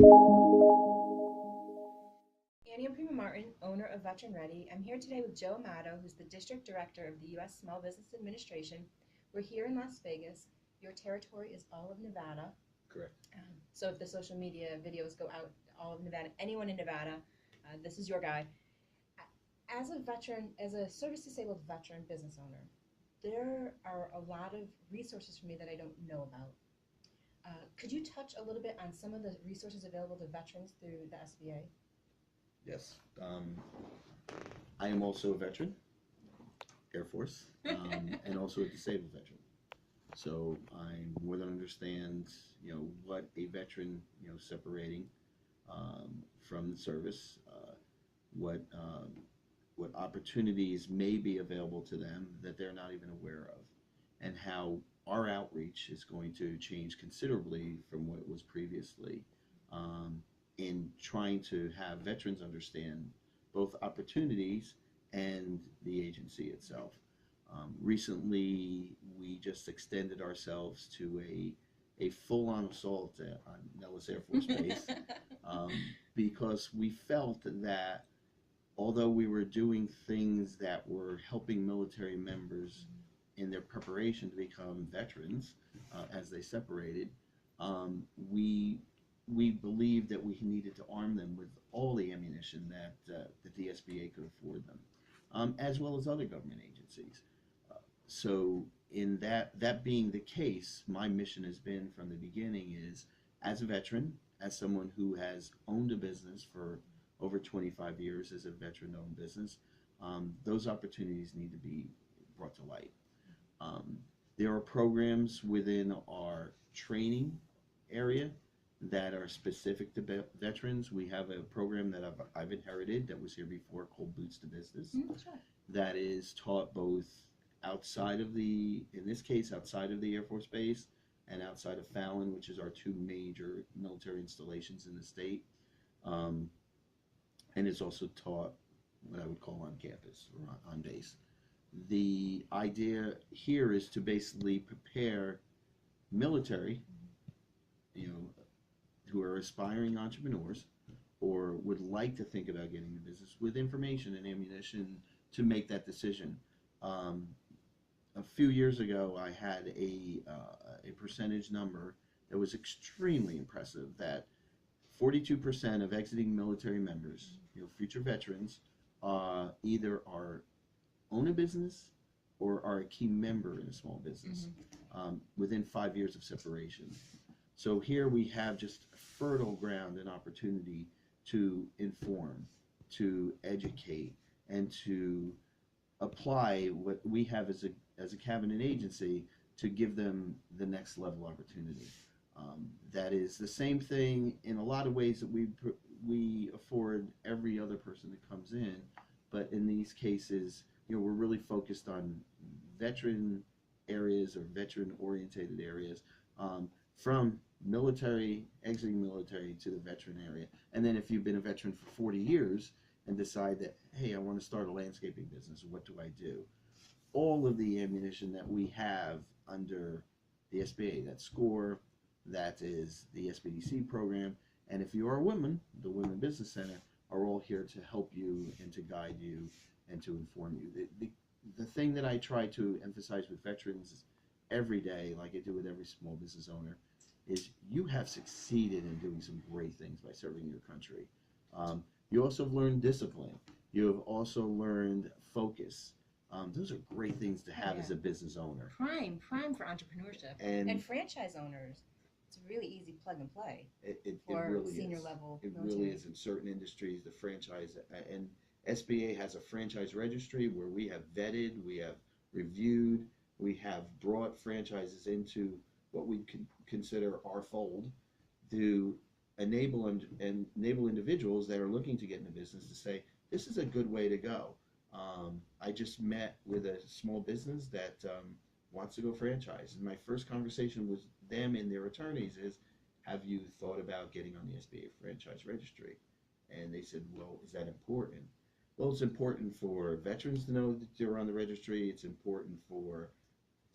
Annie and Prima Martin, owner of Veteran Ready. I'm here today with Joe Amato, who's the District Director of the U.S. Small Business Administration. We're here in Las Vegas. Your territory is all of Nevada. Correct. So if the social media videos go out, all of Nevada, anyone in Nevada, this is your guy. As a veteran, as a service-disabled veteran business owner, there are a lot of resources for me that I don't know about. Could you touch a little bit on some of the resources available to veterans through the SBA? Yes. I am also a veteran, Air Force, and also a disabled veteran. So I more than understand, what a veteran, separating from the service, what opportunities may be available to them that they're not even aware of, and how our outreach is going to change considerably from what it was previously, in trying to have veterans understand both opportunities and the agency itself. Recently, we just extended ourselves to a full-on assault on Nellis Air Force Base, because we felt that although we were doing things that were helping military members in their preparation to become veterans as they separated, we believed that we needed to arm them with all the ammunition that the SBA could afford them, as well as other government agencies. So in that being the case, my mission has been from the beginning is, as a veteran, as someone who has owned a business for over 25 years as a veteran-owned business, those opportunities need to be brought to light. There are programs within our training area that are specific to veterans. We have a program that I've inherited that was here before called Boots to Business, Sure. that is taught both outside of in this case, outside of the Air Force Base and outside of Fallon, which is our two major military installations in the state. And it's also taught what I would call on campus or on base. The idea here is to basically prepare military, who are aspiring entrepreneurs or would like to think about getting into business, with information and ammunition to make that decision. A few years ago, I had a percentage number that was extremely impressive, that 42% of exiting military members, future veterans, either own a business or are a key member in a small business within 5 years of separation. So here we have just fertile ground and opportunity to inform, to educate, and to apply what we have as a cabinet agency to give them the next level opportunity. That is the same thing in a lot of ways that we afford every other person that comes in, but in these cases, we're really focused on veteran areas or veteran-orientated areas, from military, exiting military, to the veteran area. And then if you've been a veteran for 40 years and decide that, hey, I want to start a landscaping business, what do I do? All of the ammunition that we have under the SBA, that SCORE, that is the SBDC program, and if you are a woman, the Women Business Center, are all here to help you and to guide you and to inform you. The thing that I try to emphasize with veterans every day, like I do with every small business owner, is you have succeeded in doing some great things by serving your country. You also have learned discipline. You have also learned focus. Those are great things to have as a business owner. Prime for entrepreneurship. And franchise owners. It's a really easy plug and play for really senior is. level. It military. really is. In certain industries, the franchise, and SBA has a franchise registry where we have vetted, we have reviewed, we have brought franchises into what we consider our fold to enable individuals that are looking to get into business to say, this is a good way to go. I just met with a small business that wants to go franchise, and my first conversation with them and their attorneys is, have you thought about getting on the SBA franchise registry? And they said, well, is that important? Well, it's important for veterans to know that they're on the registry. It's important for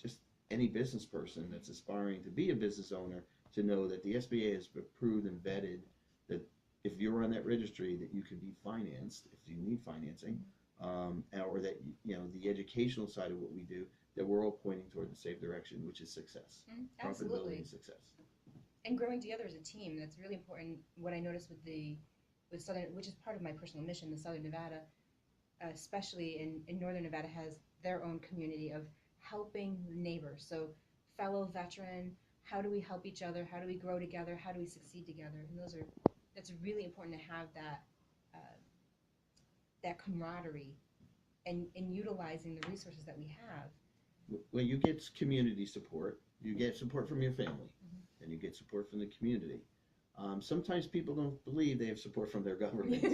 just any business person that's aspiring to be a business owner to know that the SBA has approved and vetted that if you're on that registry, that you can be financed if you need financing, or that the educational side of what we do, that we're all pointing toward the same direction, which is success, profitability, Absolutely. and success. And growing together as a team, that's really important. What I noticed with Southern, which is part of my personal mission, the Southern Nevada, especially in Northern Nevada, has their own community of helping neighbors. So fellow veteran, how do we help each other? How do we grow together? How do we succeed together? And that's really important to have that camaraderie and utilizing the resources that we have. When you get community support, you get support from your family, and you get support from the community. Sometimes people don't believe they have support from their government.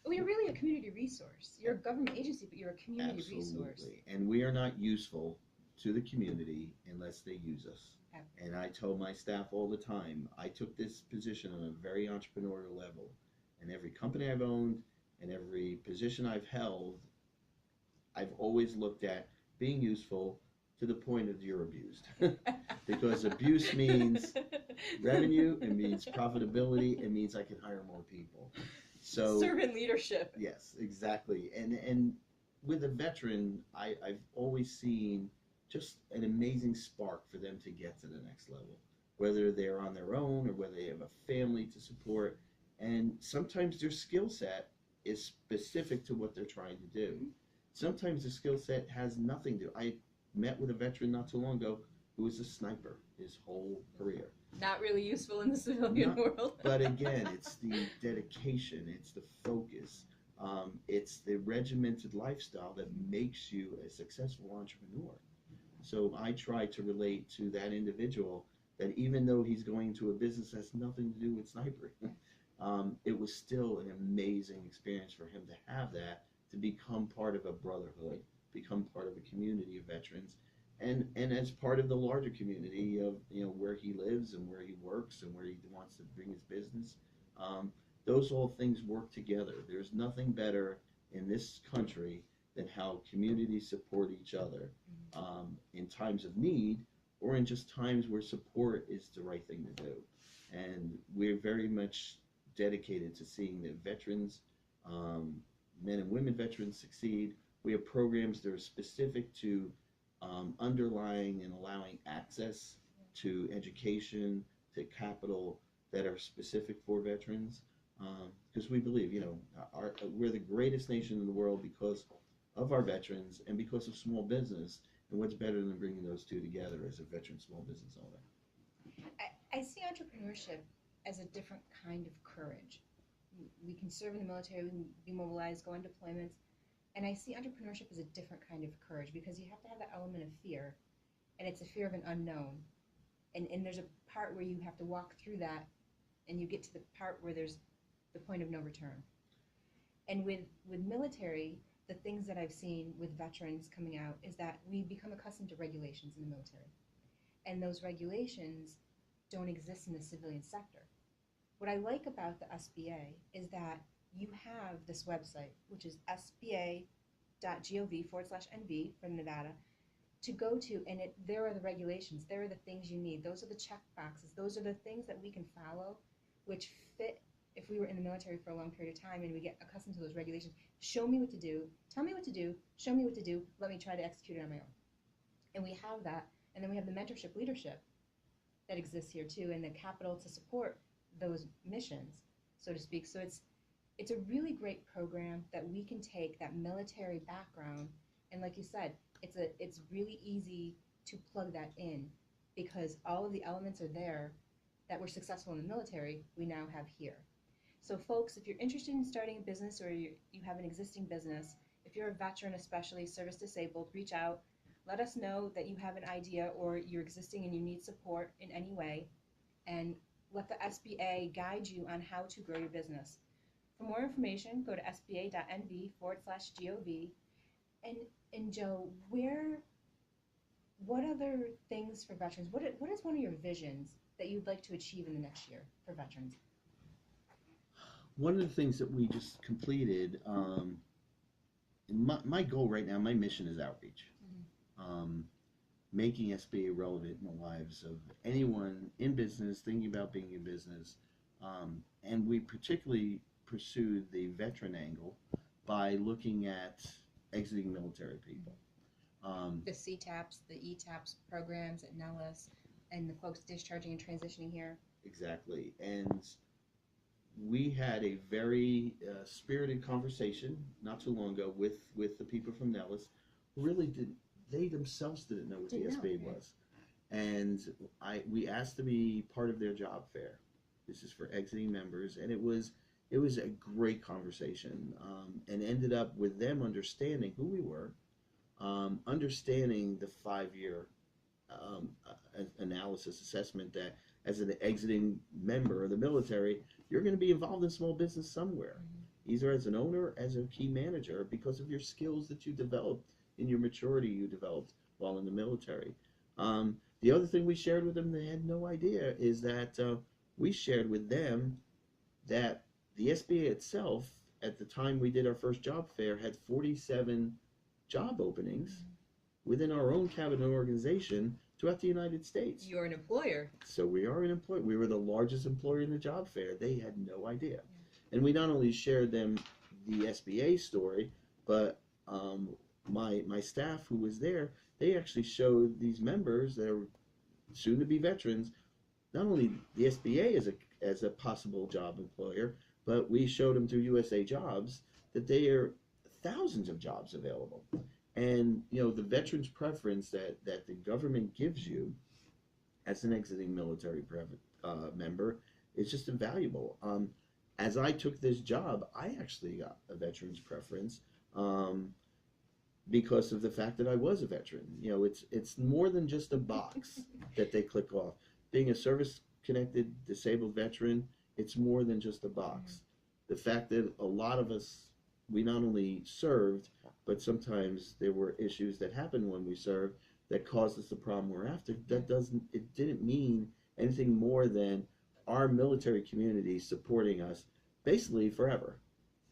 Well, you're really a community resource. You're a government agency, but you're a community resource. Absolutely. And we are not useful to the community unless they use us. And I tell my staff all the time, I took this position on a very entrepreneurial level. And every company I've owned and every position I've held, I've always looked at being useful to the point of you're abused. Because abuse means revenue, it means profitability, it means I can hire more people. So servant leadership. Yes, exactly. And with a veteran, I've always seen just an amazing spark for them to get to the next level, whether they're on their own or whether they have a family to support. And sometimes their skill set is specific to what they're trying to do. Sometimes the skill set has nothing to. I met with a veteran not too long ago who was a sniper his whole career. Not really useful in the civilian world. But again, it's the dedication, it's the focus, it's the regimented lifestyle that makes you a successful entrepreneur. So I try to relate to that individual that even though he's going to a business that has nothing to do with snipering, it was still an amazing experience for him to have that, to become part of a brotherhood, become part of a community of veterans, and as part of the larger community of where he lives and where he works and where he wants to bring his business. Those all things work together. There's nothing better in this country than how communities support each other in times of need, or in just times where support is the right thing to do. And we're very much dedicated to seeing that veterans, men and women veterans, succeed. We have programs that are specific to underlying and allowing access to education, to capital, that are specific for veterans. Because we believe, we're the greatest nation in the world because of our veterans and because of small business. And what's better than bringing those two together as a veteran small business owner? I see entrepreneurship as a different kind of courage. We can serve in the military, we can be mobilized, go on deployments, and I see entrepreneurship as a different kind of courage because you have to have that element of fear, and it's a fear of an unknown. And there's a part where you have to walk through that, and you get to the part where there's the point of no return. And with military, the things that I've seen with veterans coming out is that we become accustomed to regulations in the military. And those regulations don't exist in the civilian sector. What I like about the SBA is that you have this website, which is sba.gov/NV for Nevada, to go to, and there are the regulations, there are the things you need, those are the check boxes, those are the things that we can follow, which fit if we were in the military for a long period of time and we get accustomed to those regulations. Show me what to do, tell me what to do, show me what to do, let me try to execute it on my own. And we have that, and then we have the mentorship leadership that exists here too, and the capital to support those missions, so to speak. So it's a really great program that we can take that military background, and like you said, it's really easy to plug that in because all of the elements are there that were successful in the military, we now have here. So folks, if you're interested in starting a business or you have an existing business, if you're a veteran, especially service disabled, reach out. Let us know that you have an idea or you're existing and you need support in any way, and let the SBA guide you on how to grow your business. For more information, go to sba.nv/gov. And Joe, what other things for veterans? What is one of your visions that you'd like to achieve in the next year for veterans? One of the things that we just completed, my goal right now, my mission is outreach. Making SBA relevant in the lives of anyone in business, thinking about being in business, And we particularly pursued the veteran angle by looking at exiting military people. The CTAPs, the ETAPs programs at Nellis, and the folks discharging and transitioning here. Exactly. And we had a very spirited conversation not too long ago with the people from Nellis, who really did, they themselves didn't know what the SBA was. And we asked to be part of their job fair. This is for exiting members, and it was a great conversation, and ended up with them understanding who we were, understanding the 5-year analysis assessment that as an exiting member of the military, you're going to be involved in small business somewhere, either as an owner, as a key manager, because of your skills that you developed in your maturity you developed while in the military. The other thing we shared with them, they had no idea, is that we shared with them that the SBA itself, at the time we did our first job fair, had 47 job openings within our own cabinet organization throughout the United States. You're an employer. So we are an employer. We were the largest employer in the job fair. They had no idea. And we not only shared them the SBA story, but my staff who was there, they actually showed these members that are soon to be veterans, not only the SBA as a possible job employer, but we showed them through USA Jobs that there are thousands of jobs available. And the veterans preference that the government gives you as an exiting military member is just invaluable. As I took this job, I actually got a veterans preference because of the fact that I was a veteran. It's more than just a box that they click off. Being a service-connected disabled veteran, it's more than just a box. The fact that a lot of us, we not only served, but sometimes there were issues that happened when we served that caused us the problem we're after. It didn't mean anything more than our military community supporting us basically forever.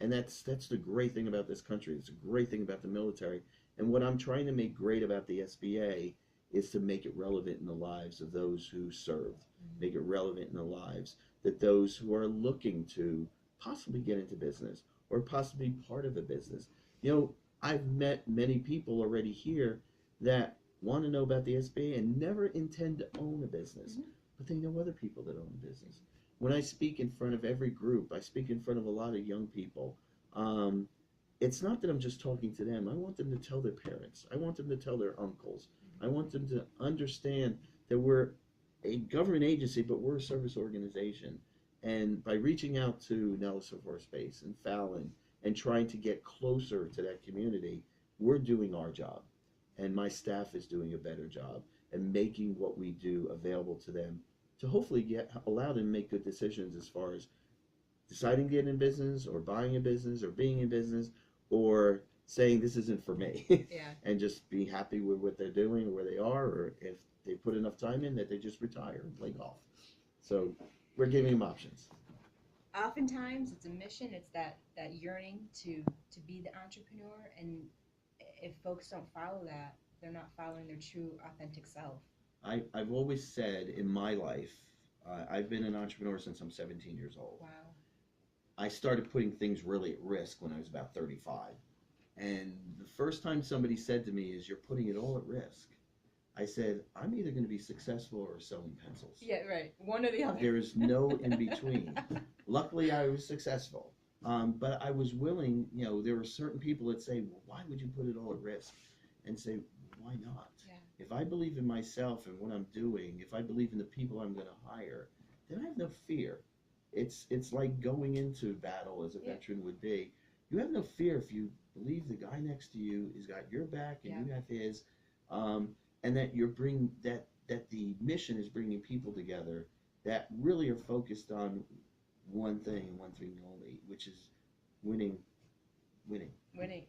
And that's the great thing about this country. It's a great thing about the military. And what I'm trying to make great about the SBA is to make it relevant in the lives of those who served, make it relevant in the lives that those who are looking to possibly get into business or possibly part of a business. I've met many people already here that want to know about the SBA and never intend to own a business, but they know other people that own a business. When I speak in front of every group, I speak in front of a lot of young people. It's not that I'm just talking to them. I want them to tell their parents. I want them to tell their uncles. I want them to understand that we're a government agency, but we're a service organization. And by reaching out to Nellis Air Force Base and Fallon and trying to get closer to that community, we're doing our job. And my staff is doing a better job and making what we do available to them to hopefully allow them to make good decisions as far as deciding to get in business or buying a business or being in business or saying this isn't for me and just be happy with what they're doing or where they are, or if they put enough time in that they just retire and play golf. So we're giving them options. Oftentimes it's a mission, it's that yearning to be the entrepreneur, and if folks don't follow that, they're not following their true authentic self. I've always said in my life, I've been an entrepreneur since I'm 17 years old. Wow. I started putting things really at risk when I was about 35. And the first time somebody said to me is, "You're putting it all at risk," I said, I'm either going to be successful or selling pencils. Yeah, right. One or the other. There is no in between. Luckily, I was successful. But I was willing, there were certain people that say, well, why would you put it all at risk? And say, why not? Yeah. If I believe in myself and what I'm doing, if I believe in the people I'm going to hire, then I have no fear. It's like going into battle as a veteran would be. You have no fear if you believe the guy next to you has got your back and you have his, and that that the mission is bringing people together that really are focused on one thing only, which is winning. Winning,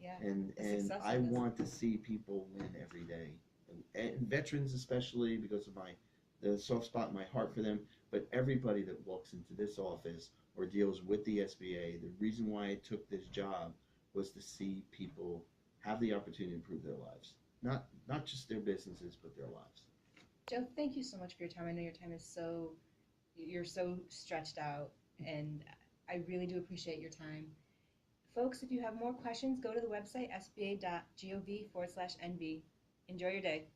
yeah. And I want to see people win every day, and veterans especially because of the soft spot in my heart for them. But everybody that walks into this office or deals with the SBA, the reason why I took this job was to see people have the opportunity to improve their lives, not just their businesses, but their lives. Joe, thank you so much for your time. I know your time is you're so stretched out, and I really do appreciate your time. Folks, if you have more questions, go to the website sba.gov/NB. Enjoy your day.